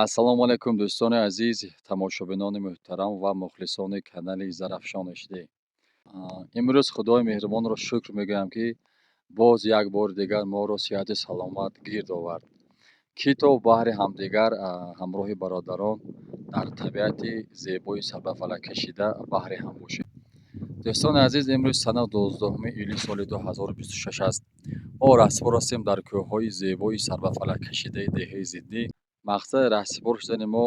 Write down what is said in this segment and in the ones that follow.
ассалому алайкум дӯстони азиз, тамошобинони муҳтарам ва мухлисони канали Зарафшон HD. Имрӯз Худои меҳрубонро шукр мегӯям, ки боз як бори дигар моро сиҳати саломат гирд овард, ки то баҳри ҳамдигар ҳамроҳи бародарон дар табиати зебои сарбафалак кашида баҳри ҳам бошем. дӯстони азиз, имрӯз санаи 12 июли соли 2026 аст. мо раҳсибор ҳастем дар кӯҳҳои зебои сарбафалак кашидаи деҳаи Зиддӣ. мақсади раҳсибор шудани мо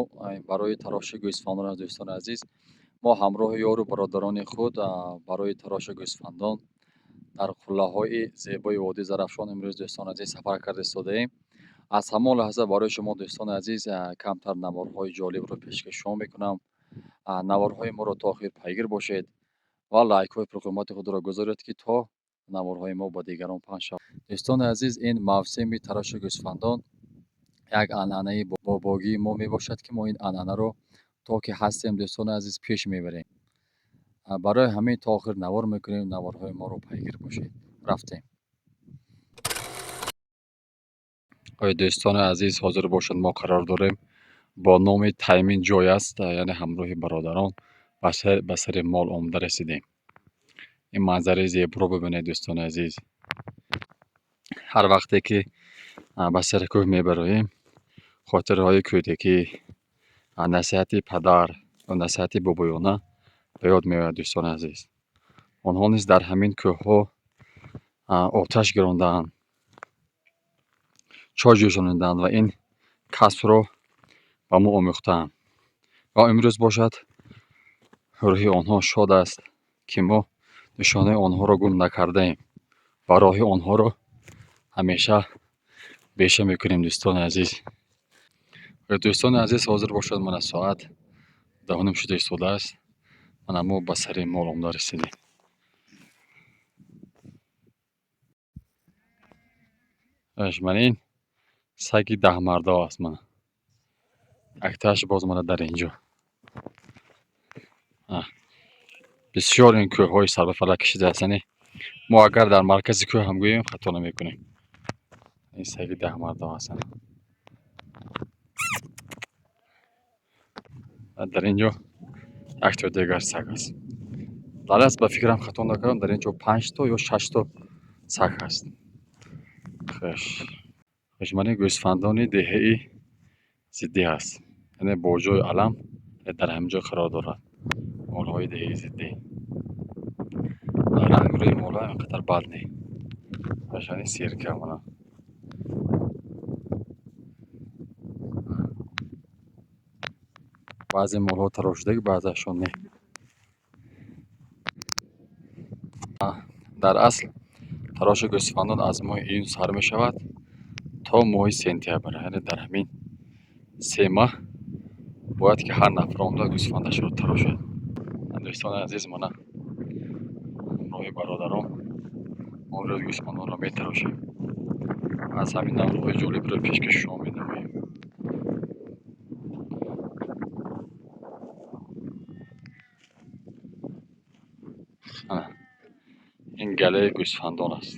барои тароши гӯсфандон аст. дӯстони азиз, мо ҳамроҳи ёру бародарони худ барои тароши гӯсфандон дар қуллаҳои зебои водии Зарафшон имрӯз дӯстони азиз сафар карда истодаем. аз ҳамон лаҳза барои шумо дӯстони азиз камтар наворҳои ҷолибро пешкаш шумо мекунам. наворҳои моро то охир пайгир бошед ва лайкҳои пурқимати худро гузоред, ки то наворҳои мо ба дигарон пахш шавад. дӯстони азиз, ин мавсими тароши гӯсфандон як анъанаи бобогии мо мебошад, ки мо ин анъанаро то ки ҳастем дӯстони азиз пеш мебарем. барои ҳамин то охир навор мекунем. наворҳои моро пайгир бошед. рафтем. ои дӯстони азиз, ҳозир бошед, мо қарор дорем бо номи таймин ҷой аст, яъне ҳамроҳи бародарон ба сари мол омада расидем. ин манзараи зеборо бибинед дӯстони азиз. ҳар вақте ки ба сари кӯҳ мебароем, хотирҳои кӯдагӣ, насиҳати падар ё насиҳати бобоёна ба ёд меояд. дӯстони азиз, онҳо низ дар ҳамин кӯҳҳо оташ гирондаанд, чой ҷӯшонидаанд ва ин касбро ба мо омӯхтаанд. ва имрӯз бошад, рӯҳи онҳо шод аст, ки мо нишонаи онҳоро гум накардаем ва роҳи онҳоро ҳамеша беша мекунем. дӯстони азиз, дӯстони азиз, ҳозир бошад, мана соат 10 шуда истодааст. мана мо ба сари мол омада расидем. мана ин саги 10 мардо аст. мана актааш боз мана дар инҷо. бисёр ин кӯҳҳои сарбафалак кашида аст. яъне мо агар дар маркази кӯҳ ҳам гӯем, хато намекунем. ин саги 10 мардо аст. дар инҷо якто дигар саг аст. даласт ба фикрам хато накардам, дар инҷо 5 то ё 6 то саг ҳаст. хуш, ман ин гӯсфандони деҳаи Зиддӣ аст. яъне бо ҷои алам дар ҳамин ҷо қарор дорад. молҳои деҳаи Зиддӣ. рангрӯи молҳо ҳам ин қадар бад не. ин сирка мана. баъзе молҳо тарошидаги баъзеашон не. дар асл тароши гӯсфандон аз моҳи июн сар мешавад то моҳи сентябр. яъне дар ҳамин 3 моҳ бояд ки ҳар нафар омада гӯсфандашро тарошад. дӯстони азиз, мана ҳамроҳи бародарон мо имрӯз гӯсфандонро метарошем. аз ҳамин наворҳои ҷолибро пешкаши шумо менамоем. ин галаи гӯсфандон аст.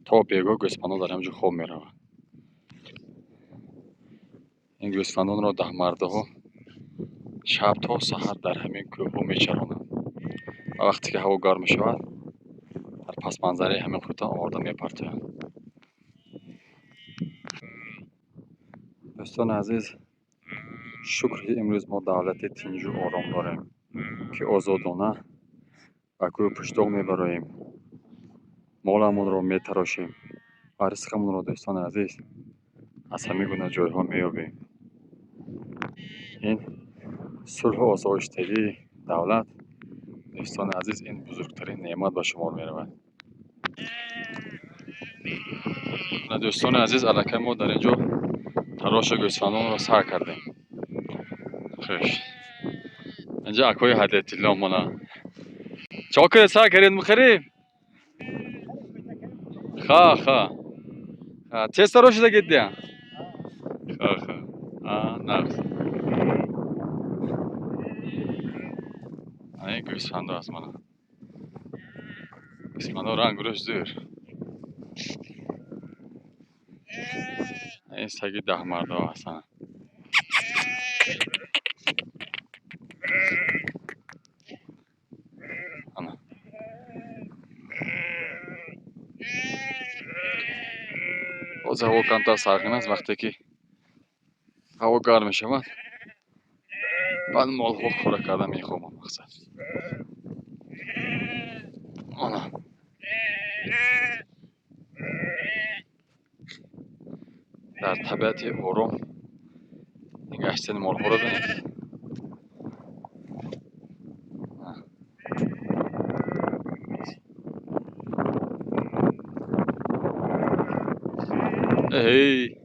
то бегоҳ гӯсфандон дар ҳамин ҷо хоб мераванд. ин гӯсфандонро 10 мардоҳо шаб то саҳар дар ҳамин кӯҳҳо мечаронанд. ва вақте ки ҳаво гарм мешавад, дар пасманзараи ҳамин хӯтан оварда мепартоянд. дӯстони азиз, шукр ки имрӯз мо давлати тинҷу ором дорем, ки озодона ба кӯҳ пӯштоқ мебароем, моламонро метарошем ва ризқамонро, дӯстони азиз, аз ҳамин гуна ҷойҳо меёбем. ин сулҳу осоиштагии давлат, дӯстони азиз, ин бузургтарин неъмат ба шумор меравад. дӯстони азиз, аллакай мо дар инҷо тароши гӯсфандонро сар кардем. хуш, инҷо акои ҳадаятилло мона. чокр сар кардем мухариб. ха тез тарошида гиддия. нағз. ин гӯсфандо аст. мана гӯсфандо рангрӯш зӯр. این سگ 10 مرده هستن. آنا. باز هوا کمتر سرخین است. وقتی که هوا گرم می شود بعد مال ها خوره کرده می خوابم مقصد. آنا. در طبیعت آرام نگهشتن مال ها رو بینید. هی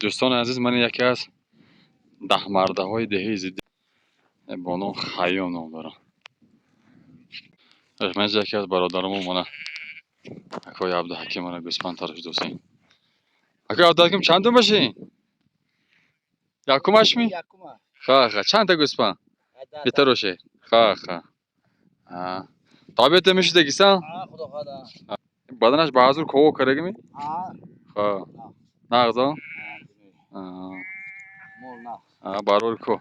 دوستان عزیز، من یکی از 10 مرده های دهی زیدی با نام خیام نام دارم. من یکی از برادرم منه اکای عبدالحکیم منه گوسفند ترش دوستین. اکای عبدالحکیم چند دوم باشین؟ یکمش می؟ خواه چند تا گوسفند؟ بیتر روشه؟ خواه طابعت میشه دیگیسا؟ خدا خدا بدنش به حضور کوو کرده می؟ خواه نغزا؟ برور کو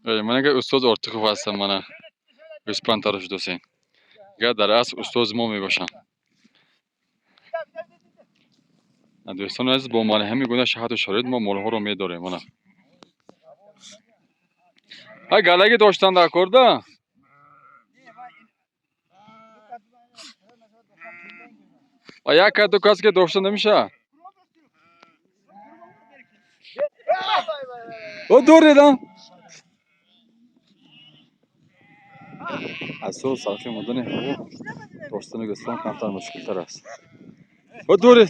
من که استاد ارتخوف هستم. من گوسفند ترش دوستین گر در اصل استاد ما می باشم. دوستان عزیز، با من همین گونه شهادت و شرایط ما مال ها رو می داریم. من ها گلگی داشتن در کرده و یک دو کس که داشته نمیشه. او دور دیدم از سو سالخی مدن هوا داشتن گوسفند کمتر مشکل تر است. او دورید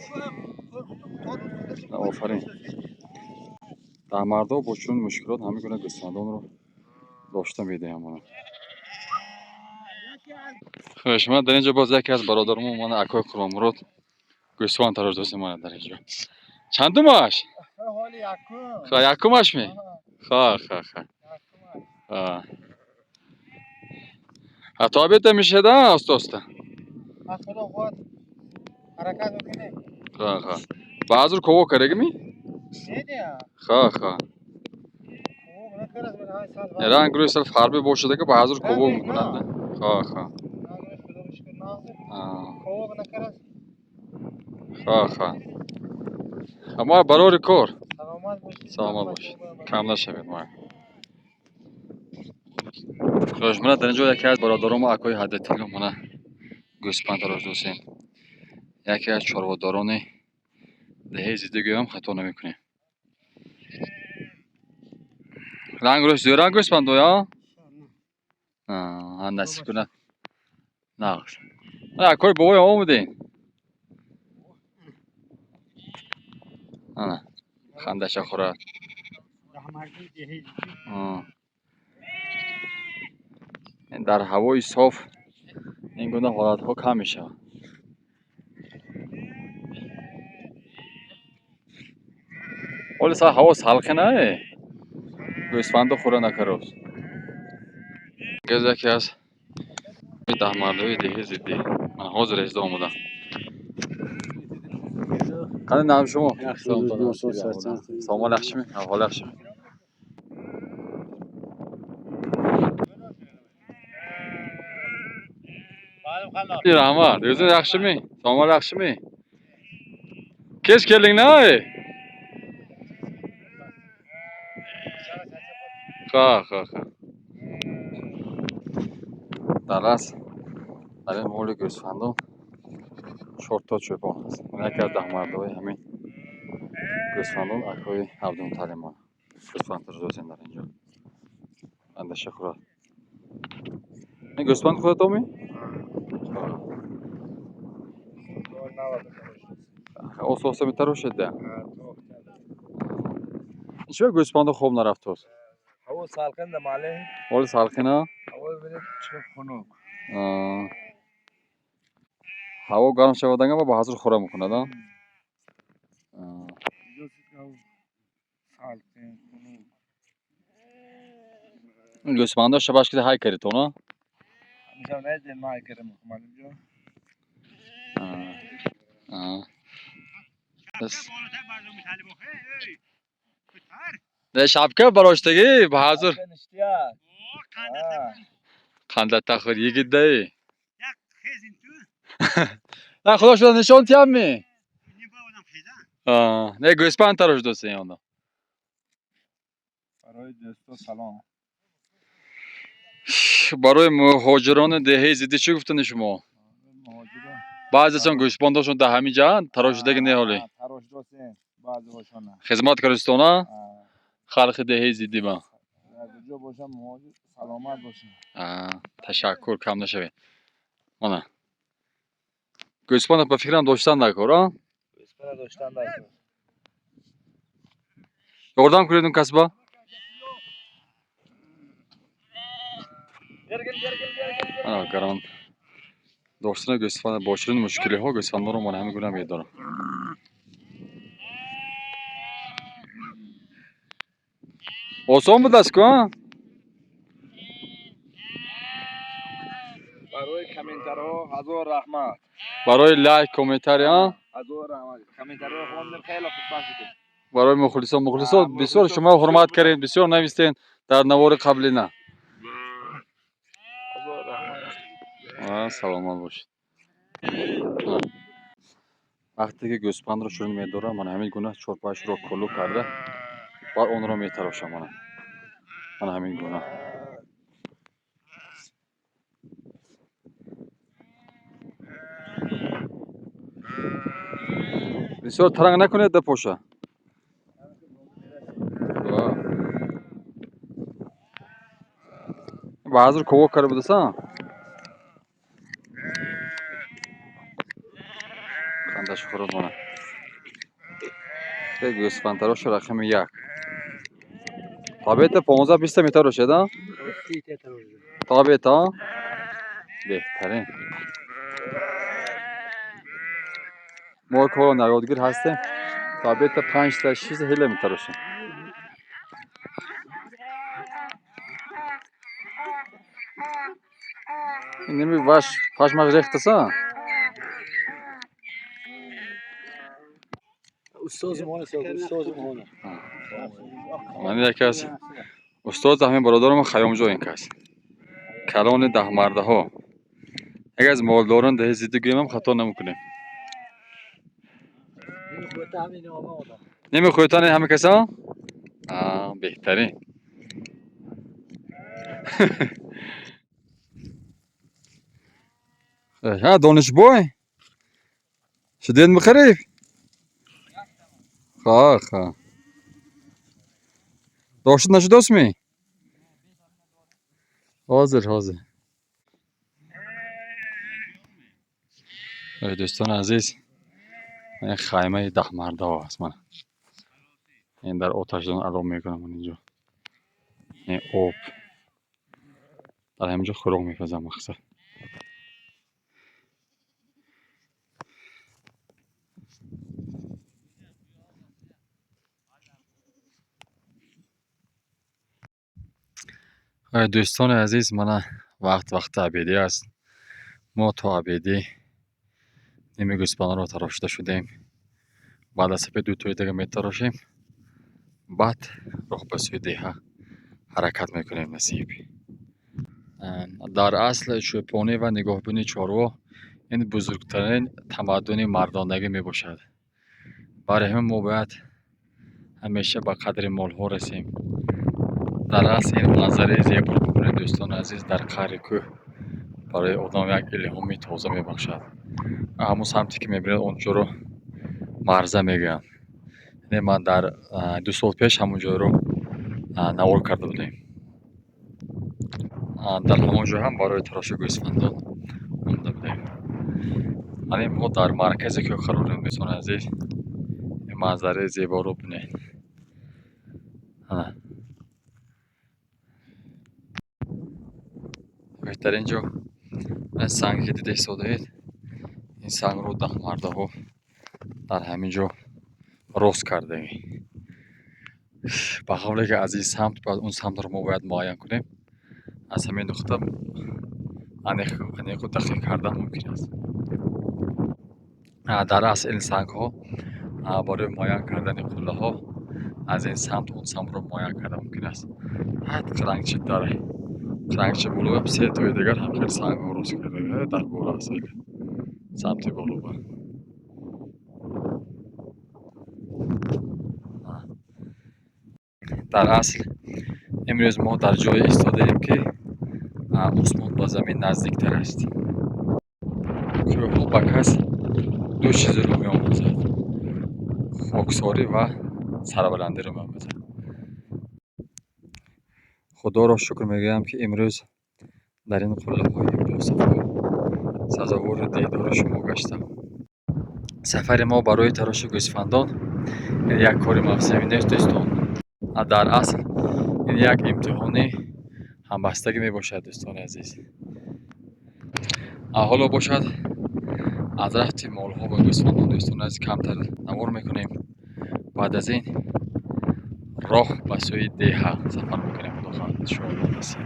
آفرین. در مردا با چون مشکلات همین گونه گوسفندان رو داشته میدیم. من خوش من در اینجا باز یکی از برادرم من اکای قربان مراد گوسفند ترش دوست من در اینجا. چندمش؟ خواه یکمش می؟ خواه حتی بیت میشه ده استاسته خواه بعضور کوو کرده می؟ خواه رنگ روی سر فربی باشده که بعضور کوو میکنند. خواه اما برای کار سلامت باشید کم نشوید. ما خوش من در اینجا یکی از برادرام اکای حدتی من گوسفند ترش دوستین یکی از چاروداران دهه زیدگی هم خطا نمیکنیم. رنگ روش زیرا گوسفند یا نصیب کنه نه اکای بابای آمودین خندش خورد. در هوای صاف این گونه حالت ها کم میشه. ولی سا هوا سالخنه گوسفند خوره نکروز. گز یکی از 10 مرده دیگه زیدی من حاضر اجدا آمودم. قنی نام شما؟ سامان اخشمی؟ حال اخشمی؟ رحمت دوزن اخشمی؟ سامان اخشمی؟ کش کلینگ نه؟ خواه در اصل در این مول گوسفندان 4 تا چوپان هست. من یکی از 10 مرده های همین گوسفندان اکای عبدالمطلب من گوسفند ترش دوستین در اینجا. اندشه خورد. این گوسفند خودت آمی؟ اساسه میتر شده. چه گوسفند خوب نرفت است؟ هوا سالکن دماله ولی سالکنه؟ هوا بده چه خنک هوا گرم شود با با حضور خوره میکنه دا؟ سالکن خنک گوسفندا شباش که های کردی تو نه؟ همیشه نه ماه کردم معلم جون. بس ده شبکه براشتگی بازار نشتیا. خنده تخور یکی ده نه خدا شده نشان تیم می نه گوسفند تراش دوسته یانا برای دوستا سلام. برای مهاجران دهه زیدی چی گفتن شما؟ مهاجران. بعضیشان گوسفنداشون ده همین جان تراشیده نه حالی تراش دوستن بعضی هاشون. خدمت کردستونا خلق دهه زیدی با از جو باشم مهاجر سلامت باشم. تشکر کم نشوی آنا گوسفند به فکرم داشتن نکورا اسپنا داشتن داشتن. یاردم کردون کسبا گران داشتن گوسفند باشرین مشکلی ها گوسفندا رو من همین گونه میدارم آسان بود است که برای کامنترها هزار رحمت. برای لایک کامنتاری ها هزار رحمت. کامنترها خواندن خیلی خوشحال شدیم. برای مخلصات بسیار شما حرمت کردین بسیار نویستین در نوار قبلی نه هزار رحمت. سلامت باشید وقتی که گوسفند رو شروع میدارم من همین گونه چرپاش رو کلو کرده بعد اون رو میتراشم من همین گونه بسیار ترنگ نکنید ده پوشه بعضی کوه کرده بوده سا خندش خورد منه یک گوسفند تراش رقم یک تابعیت 15-20 میتر رو شده تابعیت ها بهترین ما که نوادگیر هستیم تابعیت 5-6 هیله میتر رو شد این نمی باش پشمک ریخته سا استاد مونه استاد مونه. من یکی از استاد همین برادرم خیام جو این کس کلان ده مرده ها اگر از مالداران ده زیدگی هم خطا نمیکنیم نمیخویتن همه کسا بهترین ها دانش بای شدید مخریف خواه داشت نشد اسمی حاضر دوستان عزیز این خیمه ده مرده ها هست من این در آتش دان علام میکنم من اینجا این آب در همینجا خوراک میپزم مقصد دوستان عزیز من وقت عبیدی است ما تا عبیدی نیمه گوسفند رو تراشیده شدیم بعد از سپید دو توی دیگه میتراشیم بعد راه به سوی دیه حرکت میکنیم نصیب در اصل شوپانی و نگاهبینی چاروا این بزرگترین تمدن مردانگی می باشد برای همین ما باید همیشه به قدر مال ها رسیم در اصل این منظره زیبا رو ببینید دوستان عزیز در قعر کوه برای آدم یک الهامی تازه می بخشد همون سمتی که میبینید اونجا رو مرزه میگن یعنی من در 2 سال پیش همونجا رو نوار کرده بودیم در همونجا هم برای تراش گوسفندان مونده بودیم یعنی ما در مرکز کوه قراریم دوستان عزیز این منظره زیبا رو ببینید بهترین جا این سنگی که دیده سادهید این سنگ رو ده مرده ها در همین جا راست کرده به قولی که از این سمت باید اون سمت رو ما باید معاین کنیم از همین نقطه انیق و دقیق کردن ممکن است. در اصل این سنگ ها برای معاین کردن قله ها از این سمت اون سمت رو معاین کردن ممکن است. حتی قرنگچه داره، قرنگچه بالا هم 3 تای دیگر هم خیلی سنگ ها روز کرده در بالا است. سمت بالا با در اصل امروز ما در جای ایستاده ایم که آسمان با زمین نزدیک تر است. کوه ها با کس دو چیز رو می آموزد: خاکساری و سربلندی رو می آموزد. خدا را شکر میگویم که امروز در این قله های باصفا سزاوار دیدار شما گشتم. سفر ما برای تراش گوسفندان یک کار موسمی نیست دوستان. در اصل این یک امتحانی همبستگی می باشد دوستان عزیز. حالا باشد از رفت مال ها و گوسفندان دوستان عزیز کمتر نوار میکنیم. بعد از این راه به سوی دیه سفر میکنیم. خدا خواهد انشاءالله نصیب.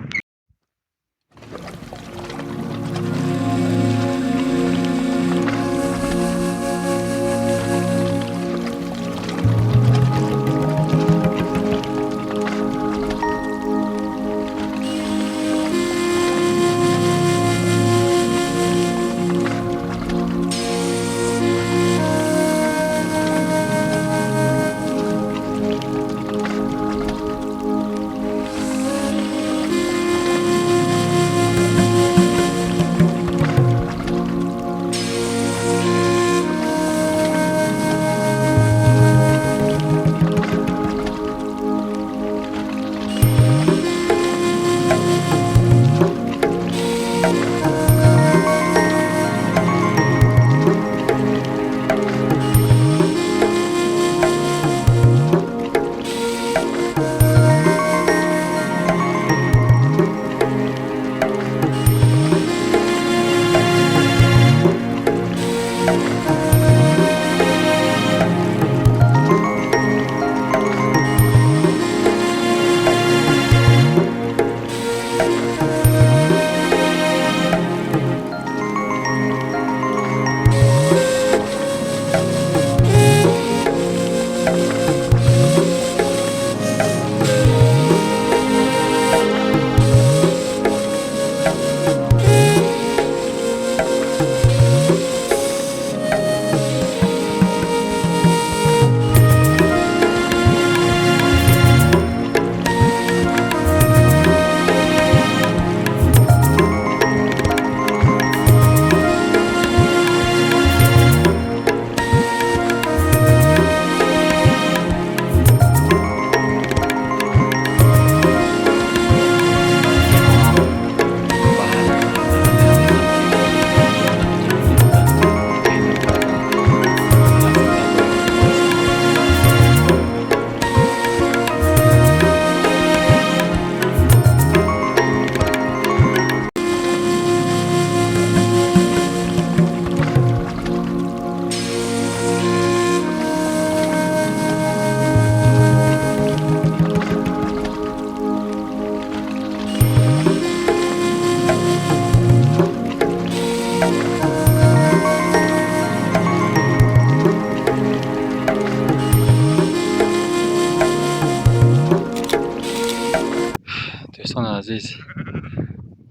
دوستان عزیز،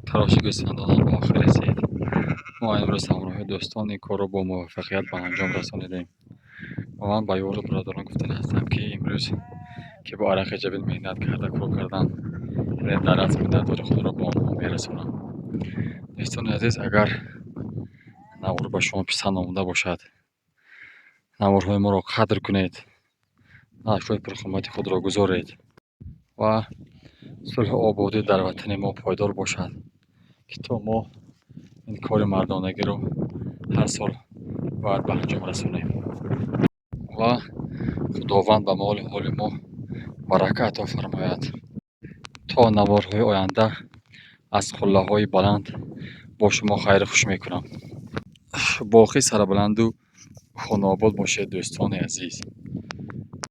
تراش گوسفندان به آخر رسید. ما امروز همراه دوستان این کار رو با موفقیت به انجام رسانیدیم و من به یار برادران گفته هستم که امروز که با عرق جبین محنت کرده کار کردن در از مدت خود را به آنها میرسانم. دوستان عزیز، اگر نوار به شما پسند آمده باشد، نوارهای ما را قدر کنید، نقش‌های پرقیمت خود را گذارید و صلح و آبادی در وطن ما پایدار باشد که تا ما این کار مردانگی رو هر سال باید به انجام رسونیم و خداوند به مال حال ما برکت عطا فرماید تا نوارهای آینده از قله های بلند با شما خیر خوش میکنم. باقی سربلند و خانه آباد باشید دوستان عزیز.